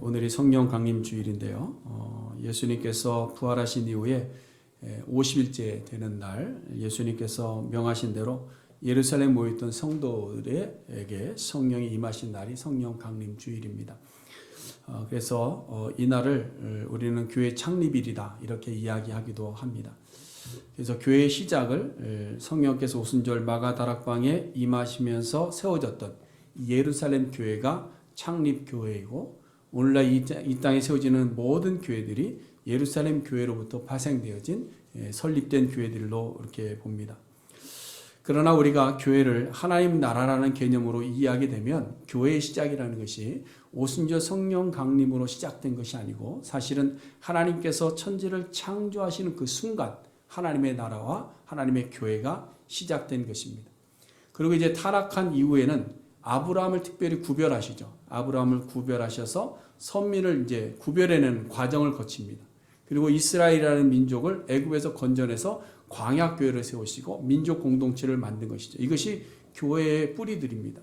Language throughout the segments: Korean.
오늘이 성령 강림 주일인데요. 예수님께서 부활하신 이후에 50일째 되는 날 예수님께서 명하신 대로 예루살렘 모였던 성도들에게 성령이 임하신 날이 성령 강림 주일입니다. 그래서 이 날을 우리는 교회 창립일이다 이렇게 이야기하기도 합니다. 그래서 교회의 시작을 성령께서 오순절 마가다락방에 임하시면서 세워졌던 예루살렘 교회가 창립교회이고, 오늘날 이 땅에 세워지는 모든 교회들이 예루살렘 교회로부터 파생되어진 설립된 교회들로 이렇게 봅니다. 그러나 우리가 교회를 하나님 나라라는 개념으로 이해하게 되면 교회의 시작이라는 것이 오순절 성령 강림으로 시작된 것이 아니고, 사실은 하나님께서 천지를 창조하시는 그 순간 하나님의 나라와 하나님의 교회가 시작된 것입니다. 그리고 이제 타락한 이후에는 아브라함을 특별히 구별하시죠. 아브라함을 구별하셔서 선민을 이제 구별해내는 과정을 거칩니다. 그리고 이스라엘이라는 민족을 애굽에서 건져내서 광야 교회를 세우시고 민족 공동체를 만든 것이죠. 이것이 교회의 뿌리들입니다.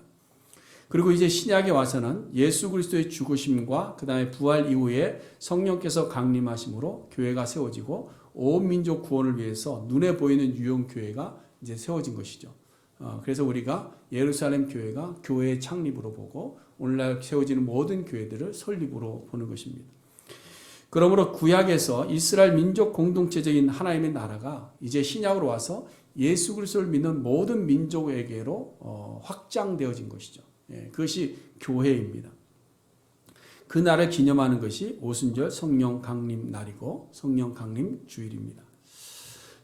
그리고 이제 신약에 와서는 예수 그리스도의 죽으심과 그 다음에 부활 이후에 성령께서 강림하심으로 교회가 세워지고 온 민족 구원을 위해서 눈에 보이는 유형 교회가 이제 세워진 것이죠. 그래서 우리가 예루살렘 교회가 교회의 창립으로 보고 오늘날 세워지는 모든 교회들을 설립으로 보는 것입니다. 그러므로 구약에서 이스라엘 민족 공동체적인 하나님의 나라가 이제 신약으로 와서 예수 그리스도를 믿는 모든 민족에게로 확장되어진 것이죠. 그것이 교회입니다. 그 날을 기념하는 것이 오순절 성령 강림 날이고 성령 강림 주일입니다.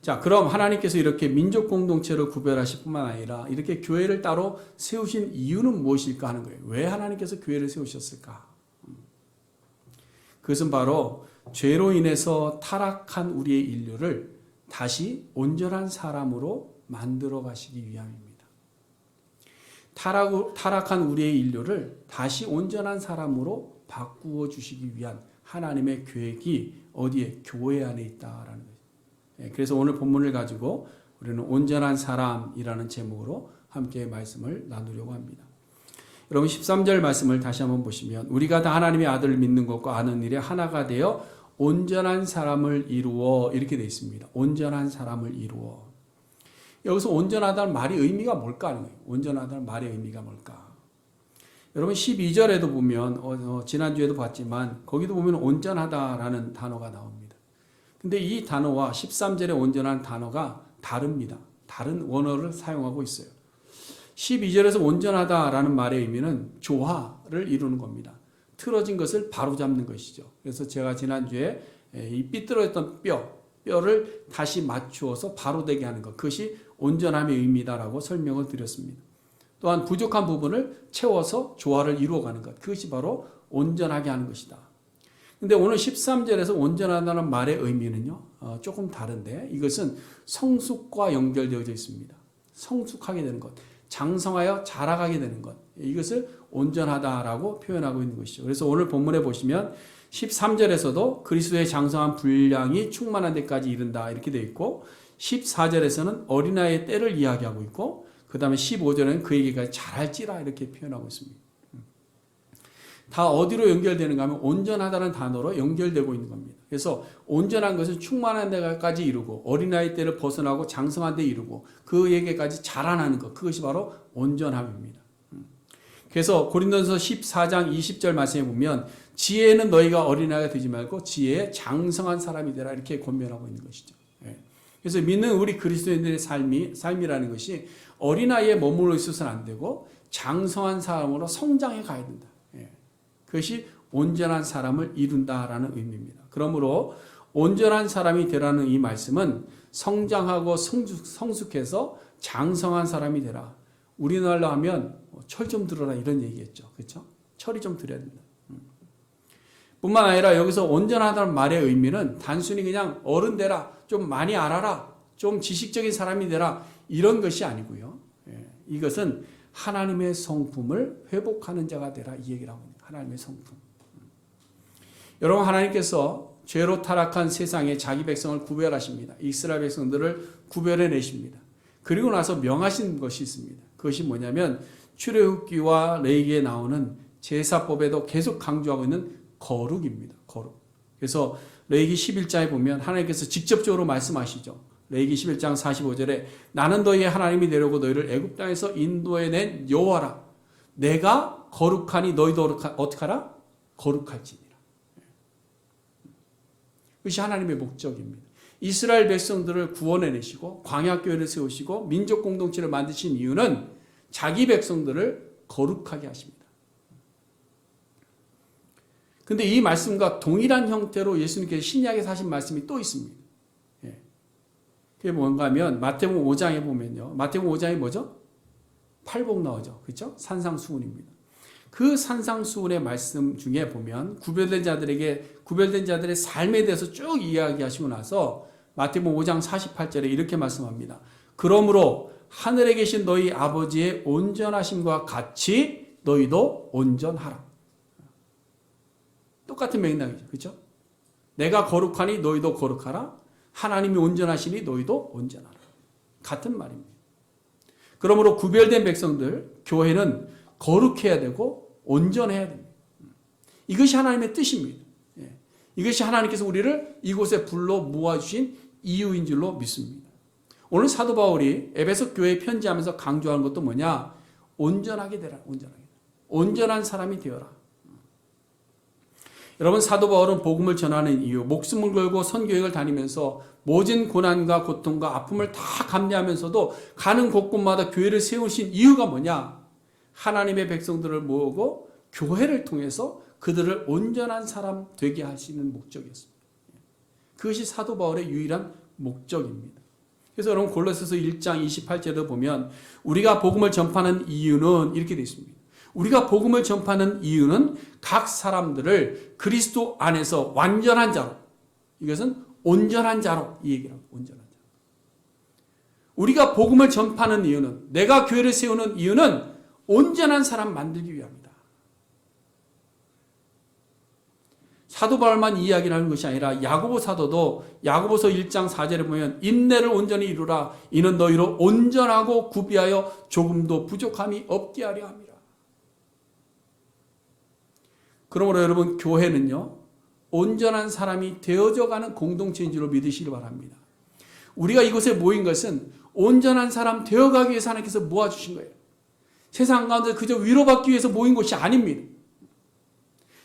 자, 그럼 하나님께서 이렇게 민족 공동체를 구별하실 뿐만 아니라 이렇게 교회를 따로 세우신 이유는 무엇일까 하는 거예요. 왜 하나님께서 교회를 세우셨을까? 그것은 바로 죄로 인해서 타락한 우리의 인류를 다시 온전한 사람으로 만들어 가시기 위함입니다. 타락한 우리의 인류를 다시 온전한 사람으로 바꾸어 주시기 위한 하나님의 계획이 어디에? 교회 안에 있다라는 거예요. 그래서 오늘 본문을 가지고 우리는 온전한 사람이라는 제목으로 함께 말씀을 나누려고 합니다. 여러분 13절 말씀을 다시 한번 보시면, 우리가 다 하나님의 아들을 믿는 것과 아는 일에 하나가 되어 온전한 사람을 이루어, 이렇게 되어 있습니다. 온전한 사람을 이루어. 여기서 온전하다는 말이 의미가 뭘까 하는 거예요. 온전하다는 말의 의미가 뭘까? 여러분 12절에도 보면 지난주에도 봤지만 거기도 보면 온전하다라는 단어가 나옵니다. 근데 이 단어와 13절의 온전한 단어가 다릅니다. 다른 원어를 사용하고 있어요. 12절에서 온전하다라는 말의 의미는 조화를 이루는 겁니다. 틀어진 것을 바로잡는 것이죠. 그래서 제가 지난주에 이 삐뚤어졌던 뼈를 다시 맞추어서 바로되게 하는 것, 그것이 온전함의 의미다라고 설명을 드렸습니다. 또한 부족한 부분을 채워서 조화를 이루어가는 것, 그것이 바로 온전하게 하는 것이다. 근데 오늘 13절에서 온전하다는 말의 의미는요, 조금 다른데, 이것은 성숙과 연결되어져 있습니다. 성숙하게 되는 것, 장성하여 자라가게 되는 것, 이것을 온전하다라고 표현하고 있는 것이죠. 그래서 오늘 본문에 보시면 13절에서도 그리스도의 장성한 분량이 충만한 데까지 이른다 이렇게 되어 있고, 14절에서는 어린아이의 때를 이야기하고 있고, 그 다음에 15절에는 그에게까지 자랄지라 이렇게 표현하고 있습니다. 다 어디로 연결되는가 하면 온전하다는 단어로 연결되고 있는 겁니다. 그래서 온전한 것은 충만한 데까지 이루고, 어린아이 때를 벗어나고 장성한 데 이루고, 그에게까지 자라나는 것, 그것이 바로 온전함입니다. 그래서 고린도전서 14장 20절 말씀에 보면, 지혜는 너희가 어린아이가 되지 말고 지혜에 장성한 사람이 되라 이렇게 권면하고 있는 것이죠. 그래서 믿는 우리 그리스도인들의 삶이라는 것이 어린아이에 머물러 있어서는 안 되고 장성한 사람으로 성장해 가야 된다. 그것이 온전한 사람을 이룬다라는 의미입니다. 그러므로 온전한 사람이 되라는 이 말씀은 성장하고 성숙해서 장성한 사람이 되라. 우리나라로 하면 철 좀 들어라 이런 얘기겠죠. 그렇죠? 철이 좀 들어야 된다. 뿐만 아니라 여기서 온전하다는 말의 의미는 단순히 그냥 어른 되라, 좀 많이 알아라, 좀 지식적인 사람이 되라 이런 것이 아니고요. 이것은 하나님의 성품을 회복하는 자가 되라 이 얘기를 하고 있습니다. 하나님의 성품. 여러분, 하나님께서 죄로 타락한 세상에 자기 백성을 구별하십니다. 이스라엘 백성들을 구별해내십니다. 그리고 나서 명하신 것이 있습니다. 그것이 뭐냐면 출애굽기와 레위기에 나오는 제사법에도 계속 강조하고 있는 거룩입니다. 거룩. 그래서 레위기 11장에 보면 하나님께서 직접적으로 말씀하시죠. 레위기 11장 45절에 나는 너희의 하나님이 되려고 너희를 애굽 땅에서 인도해낸 여호와라. 내가 거룩하니 너희도 어떻게 하라? 거룩할지니라. 그것이 하나님의 목적입니다. 이스라엘 백성들을 구원해내시고 광야교회를 세우시고 민족 공동체를 만드신 이유는 자기 백성들을 거룩하게 하십니다. 근데 이 말씀과 동일한 형태로 예수님께서 신약에서 하신 말씀이 또 있습니다. 그게 뭔가 하면 마태복음 5장에 보면요. 마태복음 5장이 뭐죠? 팔복 나오죠. 그렇죠? 산상수훈입니다. 그 산상수훈의 말씀 중에 보면 구별된 자들의 삶에 대해서 쭉 이야기하시고 나서 마태복음 5장 48절에 이렇게 말씀합니다. 그러므로 하늘에 계신 너희 아버지의 온전하심과 같이 너희도 온전하라. 똑같은 맥락이죠. 그렇죠? 내가 거룩하니 너희도 거룩하라. 하나님이 온전하시니 너희도 온전하라. 같은 말입니다. 그러므로 구별된 백성들, 교회는 거룩해야 되고 온전해야 됩니다. 이것이 하나님의 뜻입니다. 이것이 하나님께서 우리를 이곳에 불러 모아주신 이유인 줄로 믿습니다. 오늘 사도 바울이 에베소 교회에 편지하면서 강조하는 것도 뭐냐? 온전하게 되라. 온전한 사람이 되어라. 여러분, 사도 바울은 복음을 전하는 이유, 목숨을 걸고 선교행을 다니면서 모진 고난과 고통과 아픔을 다 감내하면서도 가는 곳곳마다 교회를 세우신 이유가 뭐냐? 하나님의 백성들을 모으고 교회를 통해서 그들을 온전한 사람 되게 하시는 목적이었습니다. 그것이 사도 바울의 유일한 목적입니다. 그래서 여러분 골로새서 1장 28절에 보면 우리가 복음을 전파하는 이유는 이렇게 되어 있습니다. 우리가 복음을 전파하는 이유는 각 사람들을 그리스도 안에서 완전한 자로, 이것은 온전한 자로, 이 얘기라고, 온전한 자로. 우리가 복음을 전파하는 이유는, 내가 교회를 세우는 이유는 온전한 사람 만들기 위함이다. 사도 바울만 이야기를 하는 것이 아니라 야고보 사도도 야고보서 1장 4절에 보면 인내를 온전히 이루라. 이는 너희로 온전하고 구비하여 조금도 부족함이 없게 하려 함이라. 그러므로 여러분, 교회는요, 온전한 사람이 되어져 가는 공동체인 줄로 믿으시기 바랍니다. 우리가 이곳에 모인 것은 온전한 사람 되어가기 위해서 하나님께서 모아주신 거예요. 세상 가운데 그저 위로받기 위해서 모인 것이 아닙니다.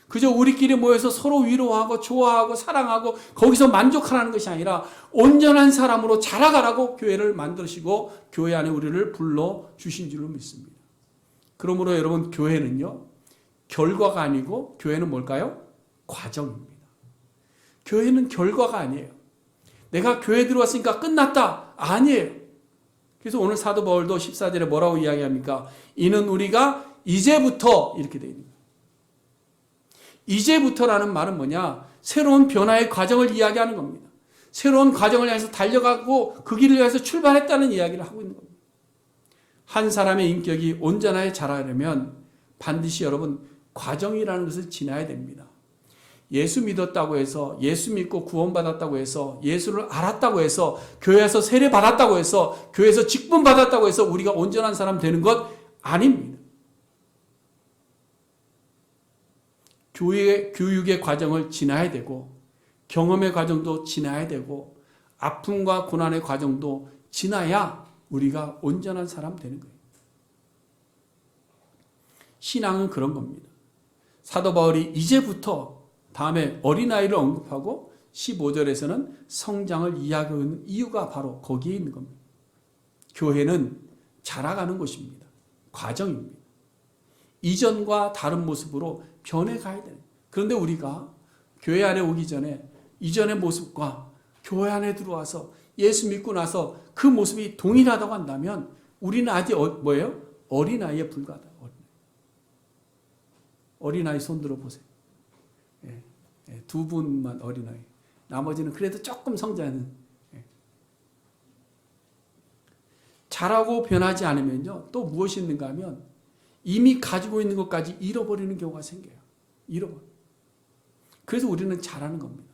그저 우리끼리 모여서 서로 위로하고 좋아하고 사랑하고 거기서 만족하라는 것이 아니라 온전한 사람으로 자라가라고 교회를 만드시고 교회 안에 우리를 불러주신 줄로 믿습니다. 그러므로 여러분, 교회는요, 결과가 아니고 교회는 뭘까요? 과정입니다. 교회는 결과가 아니에요. 내가 교회 들어왔으니까 끝났다. 아니에요. 그래서 오늘 사도 바울도 14절에 뭐라고 이야기합니까? 이는 우리가 이제부터, 이렇게 되어 있는 거예요. 이제부터라는 말은 뭐냐? 새로운 변화의 과정을 이야기하는 겁니다. 새로운 과정을 향해서 달려가고 그 길을 위해서 출발했다는 이야기를 하고 있는 겁니다. 한 사람의 인격이 온전하게 자라려면 반드시 여러분 과정이라는 것을 지나야 됩니다. 예수 믿었다고 해서, 예수 믿고 구원받았다고 해서, 예수를 알았다고 해서, 교회에서 세례 받았다고 해서, 교회에서 직분 받았다고 해서 우리가 온전한 사람 되는 것 아닙니다. 교육의 과정을 지나야 되고, 경험의 과정도 지나야 되고, 아픔과 고난의 과정도 지나야 우리가 온전한 사람 되는 거예요. 신앙은 그런 겁니다. 사도 바울이 이제부터 다음에 어린아이를 언급하고 15절에서는 성장을 이야기하는 이유가 바로 거기에 있는 겁니다. 교회는 자라가는 곳입니다. 과정입니다. 이전과 다른 모습으로 변해가야 돼요. 그런데 우리가 교회 안에 오기 전에 이전의 모습과 교회 안에 들어와서 예수 믿고 나서 그 모습이 동일하다고 한다면 우리는 아직 뭐예요? 어린아이에 불과하다. 어린아이 손 들어보세요. 두 분만 어린아이. 나머지는 그래도 조금 성장하는. 자라고 변하지 않으면요, 또 무엇이 있는가 하면 이미 가지고 있는 것까지 잃어버리는 경우가 생겨요. 그래서 우리는 자라는 겁니다.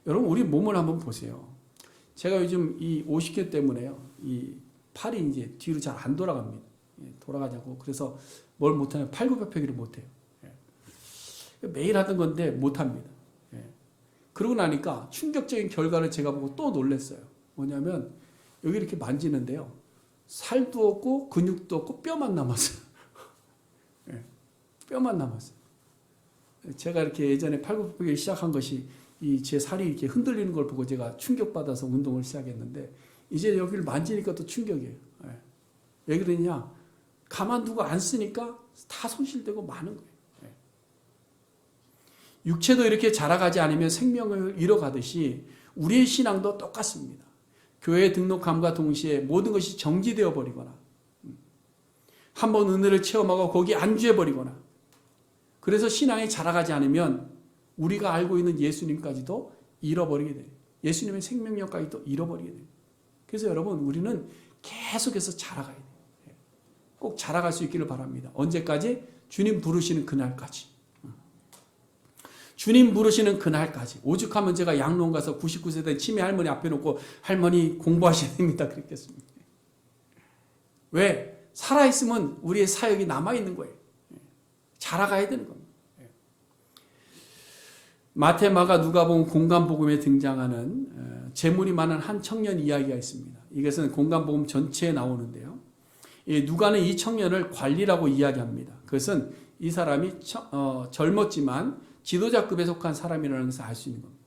여러분, 우리 몸을 한번 보세요. 제가 요즘 이 50개 때문에요, 이 팔이 이제 뒤로 잘 안 돌아갑니다. 돌아가자고. 그래서 뭘 못하면 팔굽혀펴기를 못해요. 매일 하던 건데 못합니다. 예. 그러고 나니까 충격적인 결과를 제가 보고 또 놀랐어요. 뭐냐면 여기 이렇게 만지는데요. 살도 없고 근육도 없고 뼈만 남았어요. 예. 뼈만 남았어요. 제가 이렇게 예전에 팔굽혀펴기를 시작한 것이 이 제 살이 이렇게 흔들리는 걸 보고 제가 충격받아서 운동을 시작했는데 이제 여기를 만지니까 또 충격이에요. 예. 왜 그러냐? 가만두고 안 쓰니까 다 손실되고 많은 거예요. 예. 육체도 이렇게 자라가지 않으면 생명을 잃어가듯이 우리의 신앙도 똑같습니다. 교회에 등록함과 동시에 모든 것이 정지되어 버리거나 한번 은혜를 체험하고 거기에 안주해 버리거나 그래서 신앙이 자라가지 않으면 우리가 알고 있는 예수님까지도 잃어버리게 돼요. 예수님의 생명력까지도 잃어버리게 돼요. 그래서 여러분 우리는 계속해서 자라가야 돼요. 꼭 자라갈 수 있기를 바랍니다. 언제까지? 주님 부르시는 그날까지. 주님 부르시는 그날까지. 오죽하면 제가 양로원 가서 99세 된 치매 할머니 앞에 놓고 할머니 공부하셔야 됩니다. 그랬겠습니다. 왜? 살아있으면 우리의 사역이 남아있는 거예요. 자라가야 되는 겁니다. 마태, 마가, 누가복음, 공간복음에 등장하는 재물이 많은 한 청년 이야기가 있습니다. 이것은 공간복음 전체에 나오는데요. 누가는 이 청년을 관리라고 이야기합니다. 그것은 이 사람이 젊었지만 지도자급에 속한 사람이라는 것을 알 수 있는 겁니다.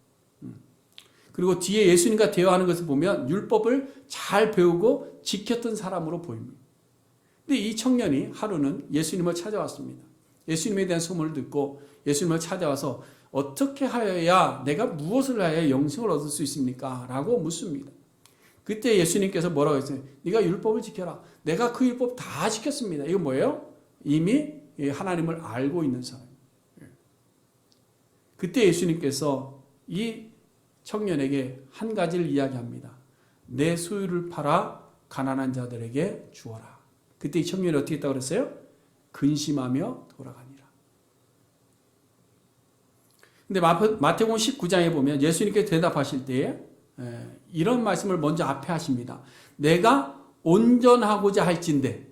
그리고 뒤에 예수님과 대화하는 것을 보면 율법을 잘 배우고 지켰던 사람으로 보입니다. 근데 이 청년이 하루는 예수님을 찾아왔습니다. 예수님에 대한 소문을 듣고 예수님을 찾아와서 어떻게 하여야 내가 무엇을 하여야 영생을 얻을 수 있습니까? 라고 묻습니다. 그때 예수님께서 뭐라고 했어요? 네가 율법을 지켜라. 내가 그 율법 다 지켰습니다. 이거 뭐예요? 이미 하나님을 알고 있는 사람. 그때 예수님께서 이 청년에게 한 가지를 이야기합니다. 내 소유를 팔아 가난한 자들에게 주어라. 그때 이 청년이 어떻게 했다고 그랬어요? 근심하며 돌아가니라. 근데 마태복음 19장에 보면 예수님께 대답하실 때에 이런 말씀을 먼저 앞에 하십니다. 내가 온전하고자 할진대.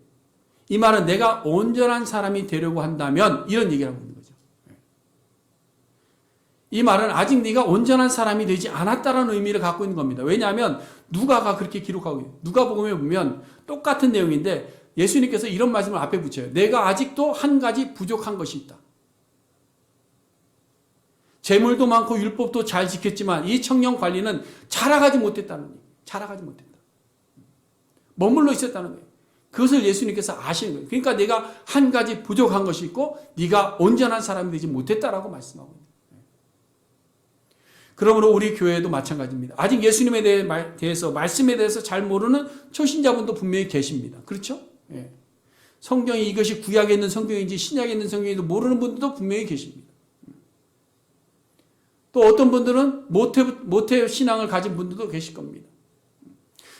이 말은 내가 온전한 사람이 되려고 한다면 이런 얘기를 하고 있는 거죠. 이 말은 아직 네가 온전한 사람이 되지 않았다라는 의미를 갖고 있는 겁니다. 왜냐하면 누가가 그렇게 기록하고 있어요. 누가복음에 보면 똑같은 내용인데 예수님께서 이런 말씀을 앞에 붙여요. 내가 아직도 한 가지 부족한 것이 있다. 재물도 많고 율법도 잘 지켰지만 이 청년 관리는 자라가지 못했다는 거예요. 자라가지 못했다. 머물러 있었다는 거예요. 그것을 예수님께서 아시는 거예요. 그러니까 내가 한 가지 부족한 것이 있고 네가 온전한 사람이 되지 못했다라고 말씀하고 있는 거예요. 그러므로 우리 교회도 마찬가지입니다. 아직 예수님에 대해서 말씀에 대해서 잘 모르는 초신자분도 분명히 계십니다. 그렇죠? 예. 성경이 이것이 구약에 있는 성경인지 신약에 있는 성경인지 모르는 분들도 분명히 계십니다. 또 어떤 분들은 모태 신앙을 가진 분들도 계실 겁니다.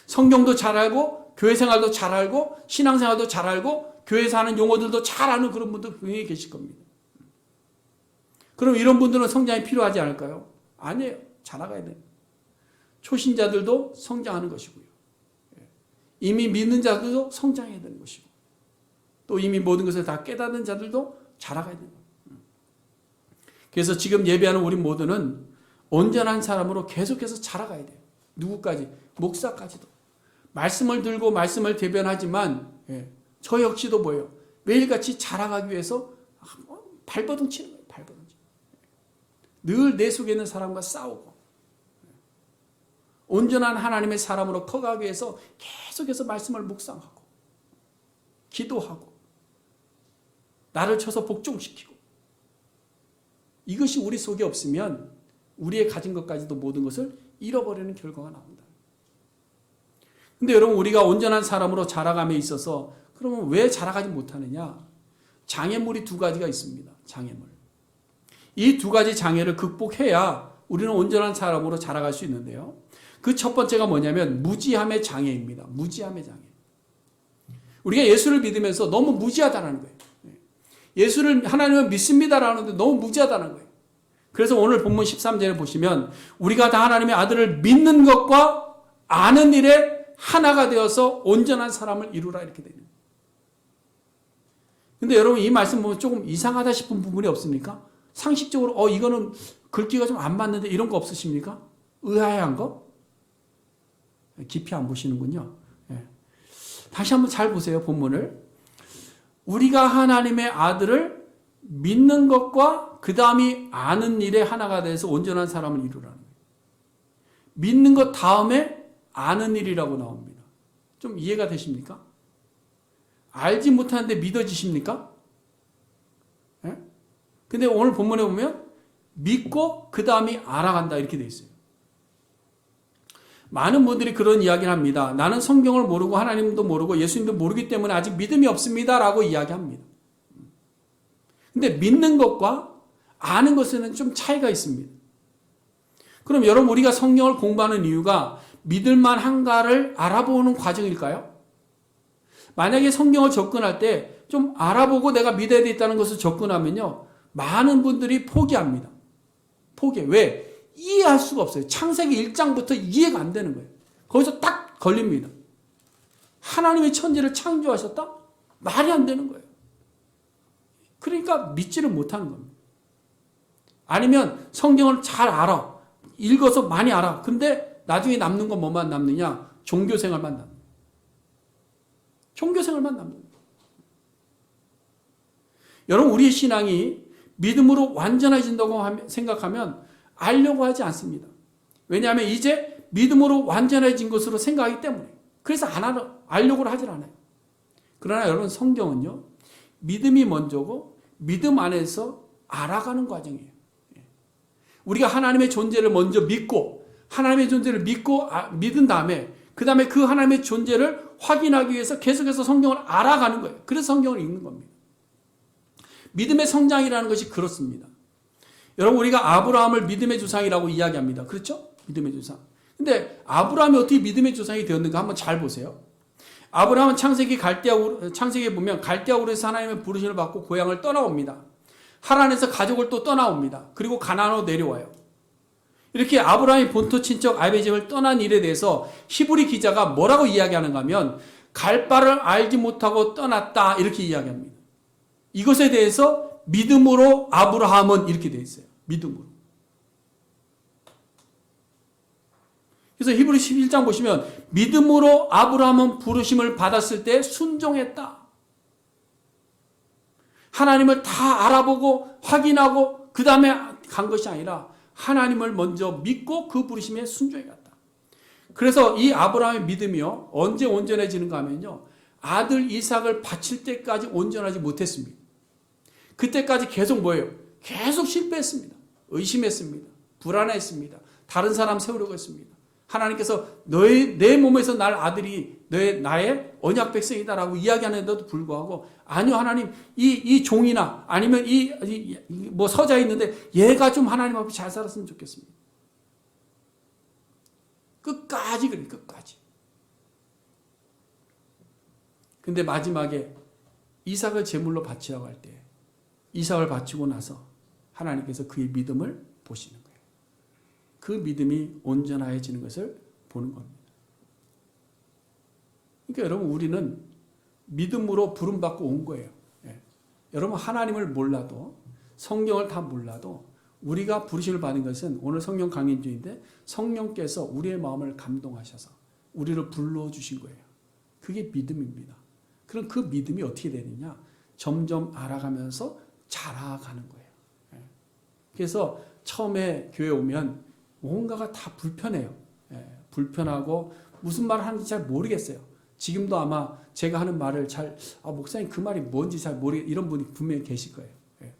성경도 잘 알고 교회 생활도 잘 알고 신앙 생활도 잘 알고 교회에서 하는 용어들도 잘 아는 그런 분들 분명히 계실 겁니다. 그럼 이런 분들은 성장이 필요하지 않을까요? 아니에요. 자라가야 돼요. 초신자들도 성장하는 것이고요. 이미 믿는 자들도 성장해야 되는 것이고 또 이미 모든 것을 다 깨닫는 자들도 자라가야 되는 거예요. 그래서 지금 예배하는 우리 모두는 온전한 사람으로 계속해서 자라가야 돼요. 누구까지? 목사까지도. 말씀을 들고 말씀을 대변하지만 저 역시도 뭐예요? 매일같이 자라가기 위해서 발버둥 치는 거예요. 발버둥 치는 거예요. 늘 내 속에 있는 사람과 싸우고 온전한 하나님의 사람으로 커가기 위해서 계속해서 말씀을 묵상하고 기도하고 나를 쳐서 복종시키고 이것이 우리 속에 없으면 우리의 가진 것까지도 모든 것을 잃어버리는 결과가 나온다. 근데 여러분 우리가 온전한 사람으로 자라감에 있어서 그러면 왜 자라가지 못하느냐? 장애물이 두 가지가 있습니다. 장애물. 이 두 가지 장애를 극복해야 우리는 온전한 사람으로 자라갈 수 있는데요. 그 첫 번째가 뭐냐면 무지함의 장애입니다. 무지함의 장애. 우리가 예수를 믿으면서 너무 무지하다는 거예요. 예수를 하나님을 믿습니다라는데 너무 무지하다는 거예요. 그래서 오늘 본문 13절에 보시면 우리가 다 하나님의 아들을 믿는 것과 아는 일에 하나가 되어서 온전한 사람을 이루라 이렇게 되는 거예요. 근데 여러분 이 말씀 보면 조금 이상하다 싶은 부분이 없습니까? 상식적으로 이거는 글귀가 좀 안 맞는데 이런 거 없으십니까? 의아해한 거? 깊이 안 보시는군요. 예. 다시 한번 잘 보세요. 본문을. 우리가 하나님의 아들을 믿는 것과 그 다음이 아는 일에 하나가 돼서 온전한 사람을 이루라는 거예요. 믿는 것 다음에 아는 일이라고 나옵니다. 좀 이해가 되십니까? 알지 못하는데 믿어지십니까? 예? 근데 오늘 본문에 보면 믿고 그 다음이 알아간다 이렇게 돼 있어요. 많은 분들이 그런 이야기를 합니다. 나는 성경을 모르고 하나님도 모르고 예수님도 모르기 때문에 아직 믿음이 없습니다 라고 이야기합니다. 근데 믿는 것과 아는 것에는 좀 차이가 있습니다. 그럼 여러분 우리가 성경을 공부하는 이유가 믿을만한가를 알아보는 과정일까요? 만약에 성경을 접근할 때 좀 알아보고 내가 믿어야 되겠다는 것을 접근하면요. 많은 분들이 포기합니다. 포기해. 왜? 이해할 수가 없어요. 창세기 1장부터 이해가 안 되는 거예요. 거기서 딱 걸립니다. 하나님의 천지를 창조하셨다? 말이 안 되는 거예요. 그러니까 믿지를 못하는 겁니다. 아니면 성경을 잘 알아. 읽어서 많이 알아. 근데 나중에 남는 건 뭐만 남느냐? 종교생활만 남는 거예요. 종교생활만 남는 거예요. 여러분 우리의 신앙이 믿음으로 완전해진다고 생각하면 알려고 하지 않습니다. 왜냐하면 이제 믿음으로 완전해진 것으로 생각하기 때문에. 그래서 알려고 하질 않아요. 그러나 여러분 성경은요. 믿음이 먼저고 믿음 안에서 알아가는 과정이에요. 우리가 하나님의 존재를 먼저 믿고 하나님의 존재를 믿은 다음에 그 다음에 그 하나님의 존재를 확인하기 위해서 계속해서 성경을 알아가는 거예요. 그래서 성경을 읽는 겁니다. 믿음의 성장이라는 것이 그렇습니다. 여러분 우리가 아브라함을 믿음의 조상이라고 이야기합니다. 그렇죠? 믿음의 조상. 근데 아브라함이 어떻게 믿음의 조상이 되었는가 한번 잘 보세요. 아브라함은 창세기에 보면 갈대아우르에서 하나님의 부르심을 받고 고향을 떠나옵니다. 하란에서 가족을 또 떠나옵니다. 그리고 가나안으로 내려와요. 이렇게 아브라함이 본토 친척 아비집을 떠난 일에 대해서 히브리 기자가 뭐라고 이야기하는가 하면 갈 바를 알지 못하고 떠났다 이렇게 이야기합니다. 이것에 대해서 믿음으로 아브라함은 이렇게 되어 있어요. 믿음으로. 그래서 히브리 11장 보시면 믿음으로 아브라함은 부르심을 받았을 때 순종했다. 하나님을 다 알아보고 확인하고 그 다음에 간 것이 아니라 하나님을 먼저 믿고 그 부르심에 순종해 갔다. 그래서 이 아브라함의 믿음이요. 언제 온전해지는가 하면요. 아들 이삭을 바칠 때까지 온전하지 못했습니다. 그때까지 계속 뭐예요? 계속 실패했습니다. 의심했습니다. 불안했습니다. 다른 사람 세우려고 했습니다. 하나님께서 내 몸에서 날 아들이 나의 언약 백성이다라고 이야기하는데도 불구하고 아니요 하나님 이 종이나 아니면 뭐 서자 있는데 얘가 좀 하나님 앞에 잘 살았으면 좋겠습니다. 끝까지 그래 끝까지. 근데 마지막에 이삭을 제물로 바치라고 할 때 이삭을 바치고 나서 하나님께서 그의 믿음을 보시는 거예요. 그 믿음이 온전해지는 것을 보는 겁니다. 그러니까 여러분 우리는 믿음으로 부름받고 온 거예요. 예. 여러분 하나님을 몰라도 성경을 다 몰라도 우리가 부르심을 받은 것은 오늘 성경 강의 중인데 성령께서 우리의 마음을 감동하셔서 우리를 불러주신 거예요. 그게 믿음입니다. 그럼 그 믿음이 어떻게 되느냐? 점점 알아가면서 자라가는 거예요. 예. 그래서 처음에 교회 오면 뭔가가 다 불편해요. 예. 불편하고 무슨 말을 하는지 잘 모르겠어요. 지금도 아마 제가 하는 말을 목사님 그 말이 뭔지 잘 모르겠 이런 분이 분명히 계실 거예요. 예.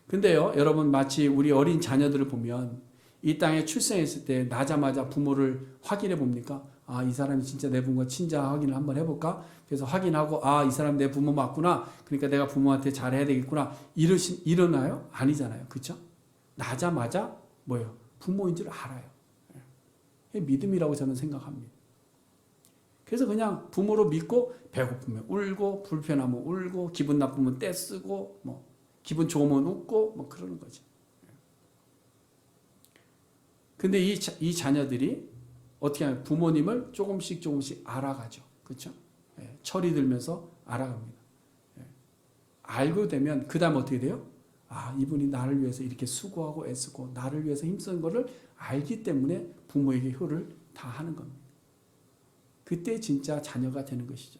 근데요, 여러분 마치 우리 어린 자녀들을 보면 이 땅에 출생했을 때 나자마자 부모를 확인해 봅니까? 이 사람이 진짜 내 부모가 친자 확인을 한번 해볼까? 그래서 확인하고 이 사람 내 부모 맞구나. 그러니까 내가 부모한테 잘해야 되겠구나. 이러나요? 아니잖아요. 그렇죠? 나자마자 뭐예요? 부모인 줄 알아요. 믿음이라고 저는 생각합니다. 그래서 그냥 부모로 믿고 배고프면 울고 불편하면 울고 기분 나쁘면 떼쓰고 뭐 기분 좋으면 웃고 뭐 그러는 거지. 근데 이 자녀들이 어떻게 하면 부모님을 조금씩 알아가죠. 그렇죠? 철이 들면서 알아갑니다. 알고 되면 그 다음 어떻게 돼요? 아, 이분이 나를 위해서 이렇게 수고하고 애쓰고 나를 위해서 힘쓴 것을 알기 때문에 부모에게 효를 다하는 겁니다. 그때 진짜 자녀가 되는 것이죠.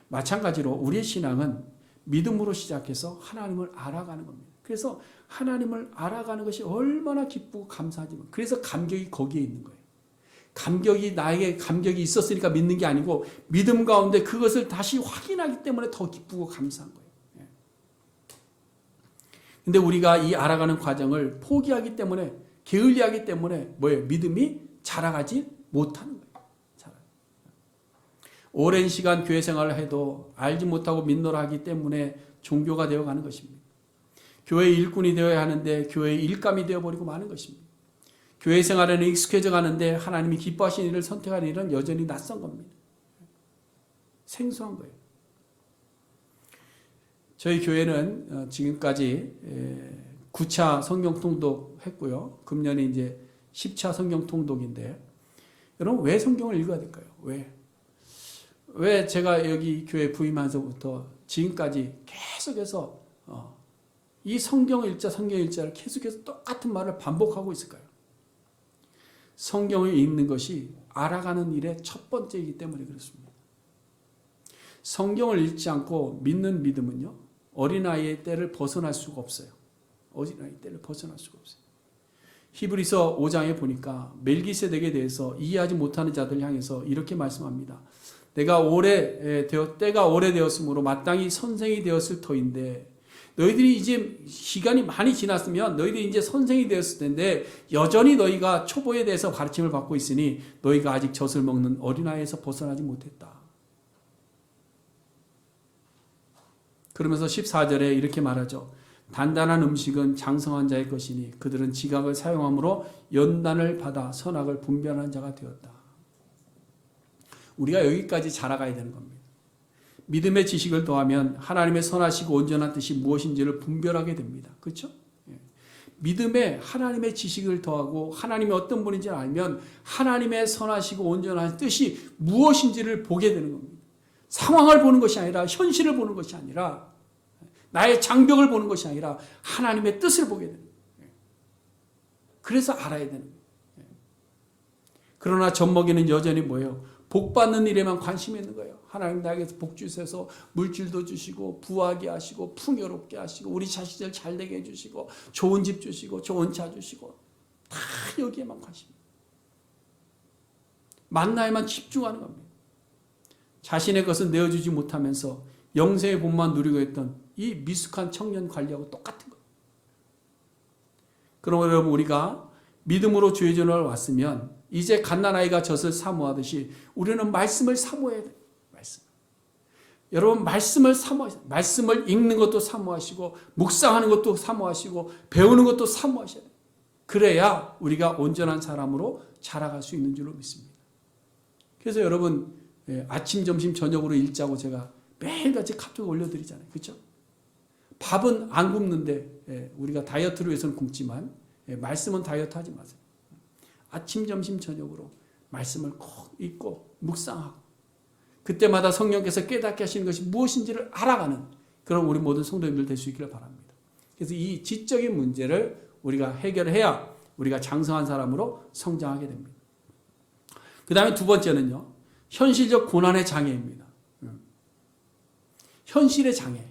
마찬가지로 우리의 신앙은 믿음으로 시작해서 하나님을 알아가는 겁니다. 그래서 하나님을 알아가는 것이 얼마나 기쁘고 감사하지만, 그래서 감격이 거기에 있는 거예요. 감격이 나에게 감격이 있었으니까 믿는 게 아니고 믿음 가운데 그것을 다시 확인하기 때문에 더 기쁘고 감사한 거예요. 근데 우리가 이 알아가는 과정을 포기하기 때문에, 게을리하기 때문에 뭐예요? 믿음이 자라가지 못하는 거예요. 오랜 시간 교회 생활을 해도 알지 못하고 믿노라 하기 때문에 종교가 되어가는 것입니다. 교회의 일꾼이 되어야 하는데 교회의 일감이 되어버리고 마는 것입니다. 교회 생활에는 익숙해져 가는데 하나님이 기뻐하시는 일을 선택하는 일은 여전히 낯선 겁니다. 생소한 거예요. 저희 교회는 지금까지 9차 성경 통독 했고요. 금년에 이제 10차 성경 통독인데, 여러분 왜 성경을 읽어야 될까요? 왜 제가 여기 교회 부임하면서부터 지금까지 계속해서 이 성경 일자를 계속해서 똑같은 말을 반복하고 있을까요? 성경을 읽는 것이 알아가는 일의 첫 번째이기 때문에 그렇습니다. 성경을 읽지 않고 믿는 믿음은요, 어린아이의 때를 벗어날 수가 없어요. 어린아이의 때를 벗어날 수가 없어요. 히브리서 5장에 보니까 멜기세덱에 대해서 이해하지 못하는 자들 향해서 이렇게 말씀합니다. 때가 오래되었으므로 마땅히 선생이 되었을 터인데, 너희들이 이제 시간이 많이 지났으면 너희들이 이제 선생이 되었을 텐데 여전히 너희가 초보에 대해서 가르침을 받고 있으니 너희가 아직 젖을 먹는 어린아이에서 벗어나지 못했다. 그러면서 14절에 이렇게 말하죠. 단단한 음식은 장성한 자의 것이니 그들은 지각을 사용함으로 연단을 받아 선악을 분별하는 자가 되었다. 우리가 여기까지 자라가야 되는 겁니다. 믿음의 지식을 더하면 하나님의 선하시고 온전한 뜻이 무엇인지를 분별하게 됩니다. 그렇죠? 믿음에 하나님의 지식을 더하고 하나님이 어떤 분인지를 알면 하나님의 선하시고 온전한 뜻이 무엇인지를 보게 되는 겁니다. 상황을 보는 것이 아니라, 현실을 보는 것이 아니라, 나의 장벽을 보는 것이 아니라 하나님의 뜻을 보게 되는 거예요. 그래서 알아야 되는 거예요. 그러나 젖먹이는 여전히 뭐예요? 복 받는 일에만 관심이 있는 거예요. 하나님 나에게서 복 주셔서 물질도 주시고 부하게 하시고 풍요롭게 하시고 우리 자식들 잘 되게 해주시고 좋은 집 주시고 좋은 차 주시고 다 여기에만 관심. 만나에만 집중하는 겁니다. 자신의 것은 내어주지 못하면서 영생의 본만 누리고 있던 이 미숙한 청년 관리하고 똑같은 거예요. 그러면 여러분, 우리가 믿음으로 주의 전을 왔으면 이제 갓난아이가 젖을 사모하듯이 우리는 말씀을 사모해야 돼요. 여러분, 말씀을 사모하셔야 돼요. 말씀을 읽는 것도 사모하시고 묵상하는 것도 사모하시고 배우는 것도 사모하셔야 돼요. 그래야 우리가 온전한 사람으로 자라갈 수 있는 줄로 믿습니다. 그래서 여러분, 아침, 점심, 저녁으로 읽자고 제가 매일같이 카톡 올려드리잖아요. 그렇죠? 밥은 안 굶는데 우리가 다이어트를 위해서는 굶지만 말씀은 다이어트 하지 마세요. 아침, 점심, 저녁으로 말씀을 꼭 읽고 묵상하고 그때마다 성령께서 깨닫게 하시는 것이 무엇인지를 알아가는 그런 우리 모든 성도님들 될 수 있기를 바랍니다. 그래서 이 지적인 문제를 우리가 해결해야 우리가 장성한 사람으로 성장하게 됩니다. 그 다음에 두 번째는요, 현실적 고난의 장애입니다. 현실의 장애.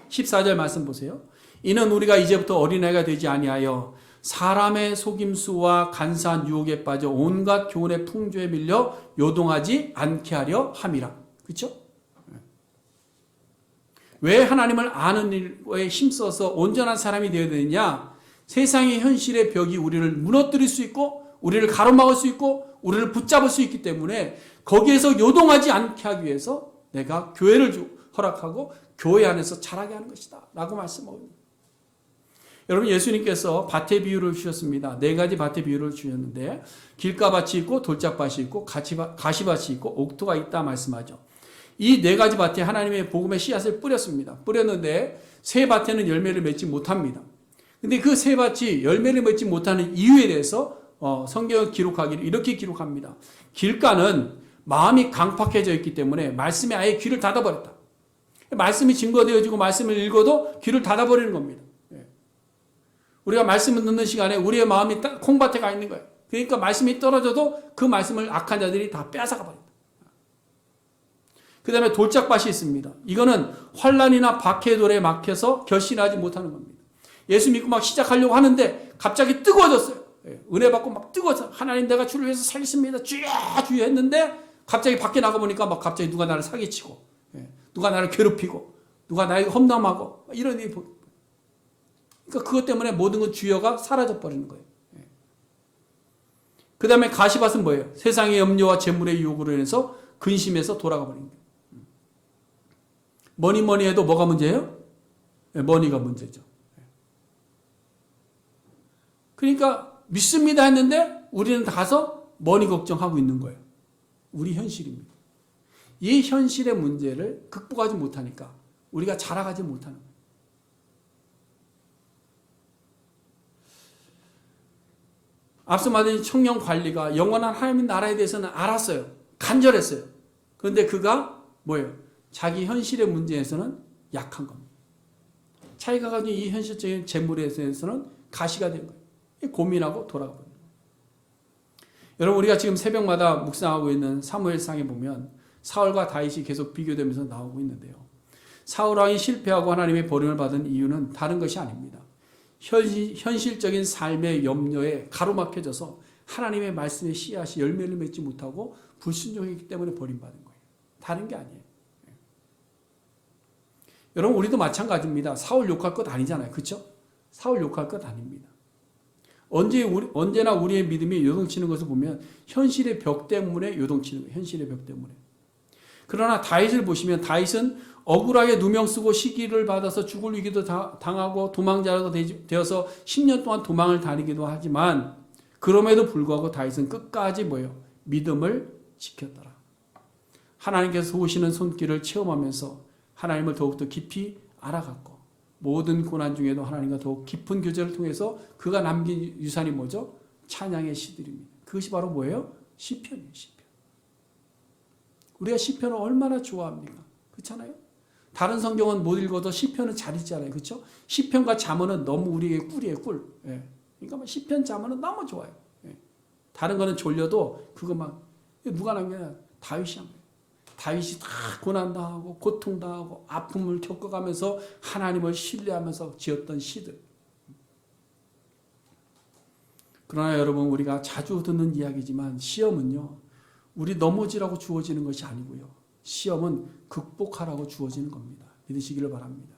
14절 말씀 보세요. 이는 우리가 이제부터 어린아이가 되지 아니하여 사람의 속임수와 간사한 유혹에 빠져 온갖 교훈의 풍조에 밀려 요동하지 않게 하려 함이라. 그렇죠? 왜 하나님을 아는 일에 힘써서 온전한 사람이 되어야 되느냐? 세상의 현실의 벽이 우리를 무너뜨릴 수 있고 우리를 가로막을 수 있고 우리를 붙잡을 수 있기 때문에 거기에서 요동하지 않게 하기 위해서 내가 교회를 허락하고 교회 안에서 자라게 하는 것이다 라고 말씀합니다. 여러분, 예수님께서 밭의 비유를 주셨습니다. 4가지 밭의 비유를 주셨는데 길가밭이 있고 돌짝밭이 있고 가시밭이 있고 옥토가 있다 말씀하죠. 이 4가지 밭에 하나님의 복음의 씨앗을 뿌렸습니다. 뿌렸는데 세 밭에는 열매를 맺지 못합니다. 근데 그 세 밭이 열매를 맺지 못하는 이유에 대해서 성경을 기록하기를 이렇게 기록합니다. 길가는 마음이 강팍해져 있기 때문에 말씀에 아예 귀를 닫아버렸다. 말씀이 증거되어지고 말씀을 읽어도 귀를 닫아버리는 겁니다. 우리가 말씀을 듣는 시간에 우리의 마음이 딱 콩밭에 가 있는 거예요. 그러니까 말씀이 떨어져도 그 말씀을 악한 자들이 다 빼앗아가 버립니다. 그 다음에 돌짝밭이 있습니다. 이거는 환란이나 박해의 돌에 막혀서 결신하지 못하는 겁니다. 예수 믿고 막 시작하려고 하는데 갑자기 뜨거워졌어요. 은혜 받고 막 뜨거워서 하나님 내가 주를 위해서 살겠습니다. 주야 주야 했는데 갑자기 밖에 나가보니까 막 갑자기 누가 나를 사기치고 누가 나를 괴롭히고 누가 나에게 험담하고 이런 일이 그러니까 그것 때문에 모든 것 주여가 사라져 버리는 거예요. 그 다음에 가시밭은 뭐예요? 세상의 염려와 재물의 유혹으로 인해서 근심해서 돌아가 버리는 거예요. 뭐니 해도 뭐가 문제예요? 머니가 문제죠. 그러니까 믿습니다 했는데 우리는 가서 머니 걱정하고 있는 거예요. 우리 현실입니다. 이 현실의 문제를 극복하지 못하니까 우리가 자라가지 못하는 거예요. 앞서 말한 청년 관리가 영원한 하나님의 나라에 대해서는 알았어요. 간절했어요. 그런데 그가 뭐예요? 자기 현실의 문제에서는 약한 겁니다. 자기가 가진 이 현실적인 재물에 대해서는 가시가 된 거예요. 고민하고 돌아가 버립니다. 여러분 우리가 지금 새벽마다 묵상하고 있는 사무엘상에 보면 사울과 다윗이 계속 비교되면서 나오고 있는데요. 사울 왕이 실패하고 하나님의 버림을 받은 이유는 다른 것이 아닙니다. 현실적인 삶의 염려에 가로막혀져서 하나님의 말씀의 씨앗이 열매를 맺지 못하고 불순종했기 때문에 버림받은 거예요. 다른 게 아니에요. 여러분 우리도 마찬가지입니다. 사울 욕할 것 아니잖아요. 그렇죠? 사울 욕할 것 아닙니다. 언제나 우리의 믿음이 요동치는 것을 보면 현실의 벽 때문에 요동치는 거예요. 현실의 벽 때문에. 그러나 다윗을 보시면 다윗은 억울하게 누명 쓰고 시기를 받아서 죽을 위기도 당하고 도망자가 되어서 10년 동안 도망을 다니기도 하지만 그럼에도 불구하고 다윗은 끝까지 뭐예요? 믿음을 지켰더라. 하나님께서 오시는 손길을 체험하면서 하나님을 더욱더 깊이 알아갔고 모든 고난 중에도 하나님과 더욱 깊은 교제를 통해서 그가 남긴 유산이 뭐죠? 찬양의 시들입니다. 그것이 바로 뭐예요? 시편이에요. 시편. 우리가 시편을 얼마나 좋아합니까? 그렇잖아요? 다른 성경은 못 읽어도 시편은 잘 읽잖아요. 그렇죠? 시편과 잠언은 너무 우리의 꿀이에요. 꿀. 그러니까 시편 잠언은 너무 좋아요. 다른 거는 졸려도 그것만 누가 남겨냐? 다윗이 한 거예요. 다윗이 다 고난당하고 고통당하고 아픔을 겪어가면서 하나님을 신뢰하면서 지었던 시들. 그러나 여러분 우리가 자주 듣는 이야기지만 시험은요. 우리 넘어지라고 주어지는 것이 아니고요. 시험은 극복하라고 주어지는 겁니다. 믿으시기를 바랍니다.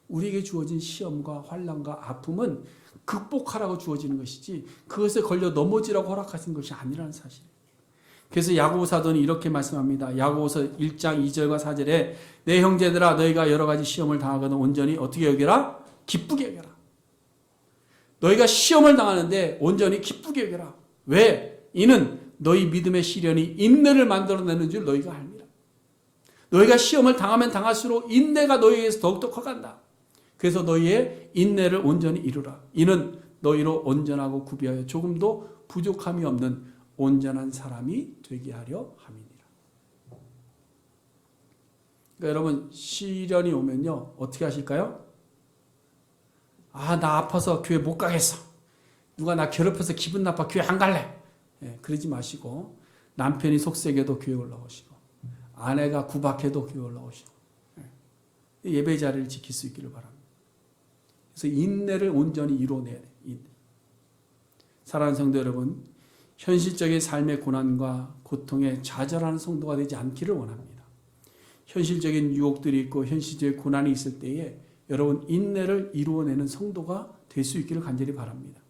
우리에게 주어진 시험과 환난과 아픔은 극복하라고 주어지는 것이지 그것에 걸려 넘어지라고 허락하신 것이 아니라는 사실이에요. 그래서 야고보 사도는 이렇게 말씀합니다. 야고보서 1장 2절과 4절에 내 형제들아 너희가 여러 가지 시험을 당하거든 온전히 어떻게 여겨라? 기쁘게 여겨라. 너희가 시험을 당하는데 온전히 기쁘게 여겨라. 왜? 이는 너희 믿음의 시련이 인내를 만들어내는 줄 너희가 압니다. 너희가 시험을 당하면 당할수록 인내가 너희에게서 더욱더 커간다. 그래서 너희의 인내를 온전히 이루라. 이는 너희로 온전하고 구비하여 조금도 부족함이 없는 온전한 사람이 되게 하려 함이니라. 그러니까 여러분 시련이 오면요 어떻게 하실까요? 나 아파서 교회 못 가겠어. 누가 나 괴롭혀서 기분 나빠 교회 안 갈래. 그러지 마시고 남편이 속썩여도 교회 올라오시고 아내가 구박해도 교회 올라오시고 예배 자리를 지킬 수 있기를 바랍니다. 그래서 인내를 온전히 이뤄내야 돼요. 사랑하는 성도 여러분 현실적인 삶의 고난과 고통에 좌절하는 성도가 되지 않기를 원합니다. 현실적인 유혹들이 있고 현실적인 고난이 있을 때에 여러분 인내를 이루어내는 성도가 될 수 있기를 간절히 바랍니다.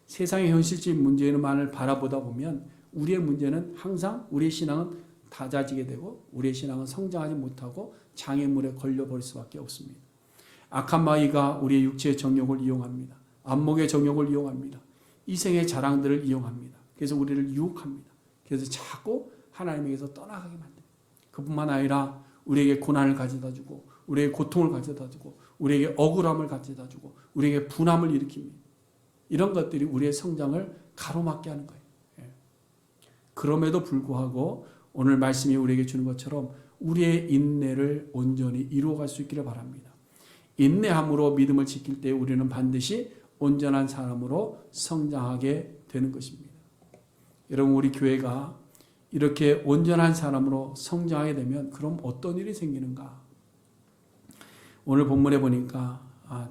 세상의 현실적인 문제만을 바라보다 보면 우리의 문제는 항상 우리의 신앙은 닫아지게 되고 우리의 신앙은 성장하지 못하고 장애물에 걸려버릴 수밖에 없습니다. 악한 마귀가 우리의 육체의 정욕을 이용합니다. 안목의 정욕을 이용합니다. 이생의 자랑들을 이용합니다. 그래서 우리를 유혹합니다. 그래서 자꾸 하나님에게서 떠나가게 만듭니다. 그뿐만 아니라 우리에게 고난을 가져다 주고 우리에게 고통을 가져다 주고 우리에게 억울함을 가져다 주고 우리에게 분함을 일으킵니다. 이런 것들이 우리의 성장을 가로막게 하는 거예요. 그럼에도 불구하고 오늘 말씀이 우리에게 주는 것처럼 우리의 인내를 온전히 이루어갈 수 있기를 바랍니다. 인내함으로 믿음을 지킬 때 우리는 반드시 온전한 사람으로 성장하게 되는 것입니다. 여러분, 우리 교회가 이렇게 온전한 사람으로 성장하게 되면 그럼 어떤 일이 생기는가? 오늘 본문에 보니까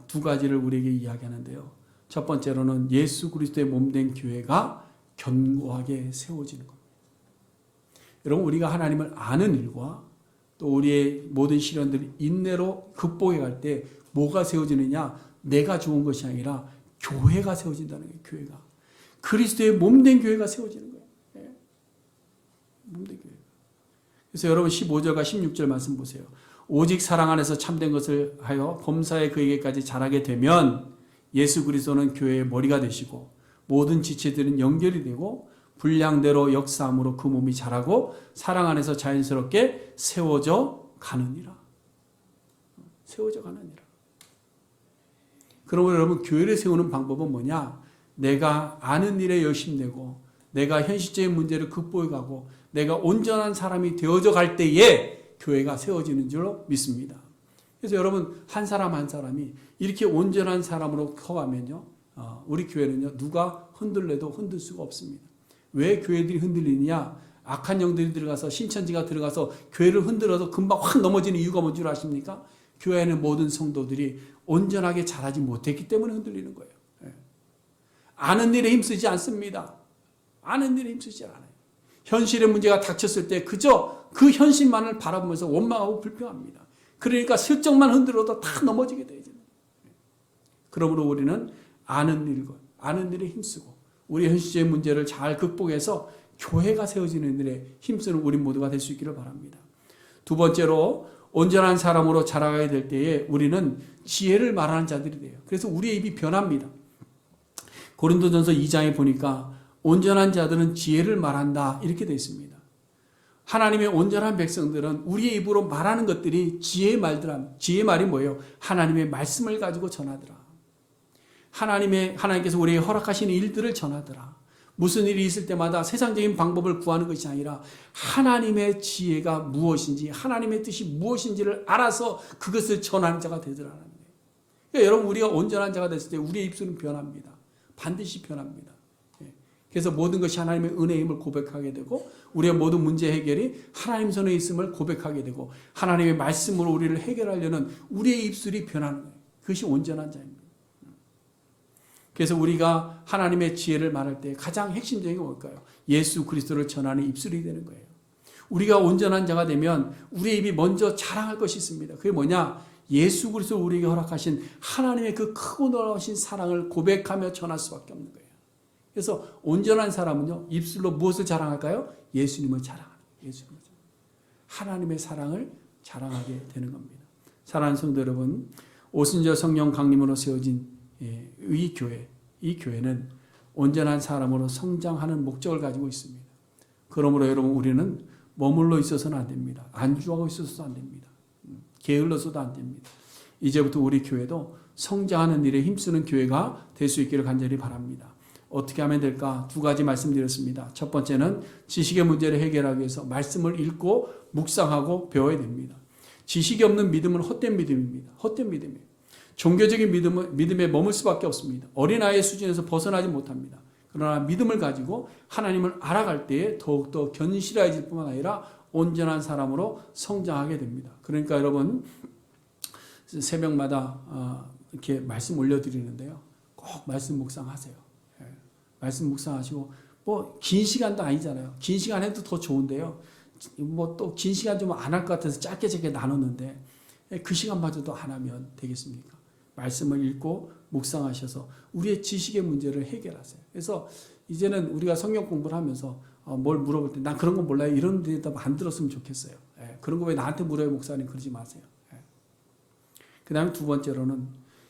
두 가지를 우리에게 이야기하는데요. 첫 번째로는 예수 그리스도의 몸된 교회가 견고하게 세워지는 겁니다. 여러분, 우리가 하나님을 아는 일과 또 우리의 모든 시련들을 인내로 극복해 갈 때 뭐가 세워지느냐? 내가 좋은 것이 아니라 교회가 세워진다는 거예요. 교회가. 그리스도의 몸된 교회가 세워지는 거예요. 네. 몸된 교회. 그래서 여러분 15절과 16절 말씀 보세요. 오직 사랑 안에서 참된 것을 하여 범사에 그에게까지 자라게 되면 예수 그리스도는 교회의 머리가 되시고 모든 지체들은 연결이 되고 분량대로 역사함으로 그 몸이 자라고 사랑 안에서 자연스럽게 세워져 가느니라. 세워져 가느니라. 그러면 여러분, 교회를 세우는 방법은 뭐냐? 내가 아는 일에 열심내고 내가 현실적인 문제를 극복해 가고 내가 온전한 사람이 되어져 갈 때에 교회가 세워지는 줄로 믿습니다. 그래서 여러분, 한 사람 한 사람이 이렇게 온전한 사람으로 커가면요, 우리 교회는요, 누가 흔들려도 흔들 수가 없습니다. 왜 교회들이 흔들리느냐? 악한 영들이 들어가서, 신천지가 들어가서 교회를 흔들어서 금방 확 넘어지는 이유가 뭔 줄 아십니까? 교회에는 모든 성도들이 온전하게 자라지 못했기 때문에 흔들리는 거예요. 아는 일에 힘쓰지 않습니다. 아는 일에 힘쓰지 않아요. 현실의 문제가 닥쳤을 때 그저 그 현실만을 바라보면서 원망하고 불평합니다. 그러니까 슬쩍만 흔들어도 다 넘어지게 되죠. 그러므로 우리는 아는 일에 힘쓰고 우리 현실의 문제를 잘 극복해서 교회가 세워지는 일에 힘쓰는 우리 모두가 될 수 있기를 바랍니다. 두 번째로, 온전한 사람으로 자라가야 될 때에 우리는 지혜를 말하는 자들이 돼요. 그래서 우리의 입이 변합니다. 고린도전서 2장에 보니까 온전한 자들은 지혜를 말한다 이렇게 되어 있습니다. 하나님의 온전한 백성들은 우리의 입으로 말하는 것들이 지혜의 말들아. 지혜의 말이 뭐예요? 하나님의 말씀을 가지고 전하더라. 하나님께서 우리에게 허락하시는 일들을 전하더라. 무슨 일이 있을 때마다 세상적인 방법을 구하는 것이 아니라 하나님의 지혜가 무엇인지, 하나님의 뜻이 무엇인지를 알아서 그것을 전하는 자가 되더라는 거예요. 그러니까 여러분, 우리가 온전한 자가 됐을 때 우리의 입술은 변합니다. 반드시 변합니다. 그래서 모든 것이 하나님의 은혜의 힘을 고백하게 되고 우리의 모든 문제 해결이 하나님 손에 있음을 고백하게 되고 하나님의 말씀으로 우리를 해결하려는 우리의 입술이 변하는 거예요. 그것이 온전한 자입니다. 그래서 우리가 하나님의 지혜를 말할 때 가장 핵심적인 게 뭘까요? 예수 그리스도를 전하는 입술이 되는 거예요. 우리가 온전한 자가 되면 우리의 입이 먼저 자랑할 것이 있습니다. 그게 뭐냐? 예수 그리스도 우리에게 허락하신 하나님의 그 크고 놀라우신 사랑을 고백하며 전할 수밖에 없는 거예요. 그래서 온전한 사람은요, 입술로 무엇을 자랑할까요? 예수님을 자랑하는 거예요. 예수님을 자랑하는 거예요. 하나님의 사랑을 자랑하게 되는 겁니다. 사랑하는 성도 여러분, 오순절 성령 강림으로 세워진 이 교회는 온전한 사람으로 성장하는 목적을 가지고 있습니다. 그러므로 여러분, 우리는 머물러 있어서는 안 됩니다. 안주하고 있어서도 안 됩니다. 게을러서도 안 됩니다. 이제부터 우리 교회도 성장하는 일에 힘쓰는 교회가 될 수 있기를 간절히 바랍니다. 어떻게 하면 될까? 두 가지 말씀드렸습니다. 첫 번째는 지식의 문제를 해결하기 위해서 말씀을 읽고 묵상하고 배워야 됩니다. 지식이 없는 믿음은 헛된 믿음입니다. 헛된 믿음이에요. 종교적인 믿음에 머물 수밖에 없습니다. 어린아이의 수준에서 벗어나지 못합니다. 그러나 믿음을 가지고 하나님을 알아갈 때에 더욱더 견실해질 뿐만 아니라 온전한 사람으로 성장하게 됩니다. 그러니까 여러분, 새벽마다 이렇게 말씀 올려드리는데요. 꼭 말씀 묵상하세요. 말씀 묵상하시고, 긴 시간도 아니잖아요. 긴 시간 해도 더 좋은데요. 또 긴 시간 좀 안 할 것 같아서 짧게 나누는데 그 시간마저도 안 하면 되겠습니까? 말씀을 읽고 묵상하셔서 우리의 지식의 문제를 해결하세요. 그래서 이제는 우리가 성경 공부를 하면서 뭘 물어볼 때 난 그런 거 몰라요. 이런 대답 안 들었으면 좋겠어요. 그런 거 왜 나한테 물어요, 목사님? 그러지 마세요. 그 다음에 두 번째로는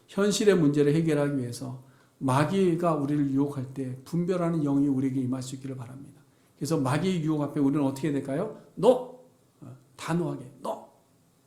현실의 문제를 해결하기 위해서 마귀가 우리를 유혹할 때 분별하는 영이 우리에게 임할 수 있기를 바랍니다. 그래서 마귀의 유혹 앞에 우리는 어떻게 해야 될까요? 단호하게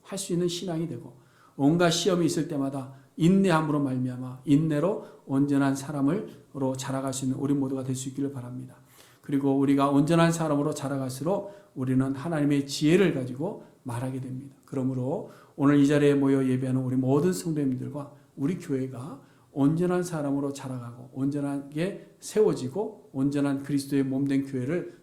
할 수 있는 신앙이 되고 온갖 시험이 있을 때마다 인내함으로 말미암아 인내로 온전한 사람으로 자라갈 수 있는 우리 모두가 될 수 있기를 바랍니다. 그리고 우리가 온전한 사람으로 자라갈수록 우리는 하나님의 지혜를 가지고 말하게 됩니다. 그러므로 오늘 이 자리에 모여 예배하는 우리 모든 성도님들과 우리 교회가 온전한 사람으로 자라가고 온전하게 세워지고 온전한 그리스도의 몸된 교회를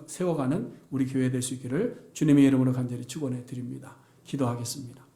세워가는 우리 교회 될 수 있기를 주님의 이름으로 간절히 축원해 드립니다. 기도하겠습니다.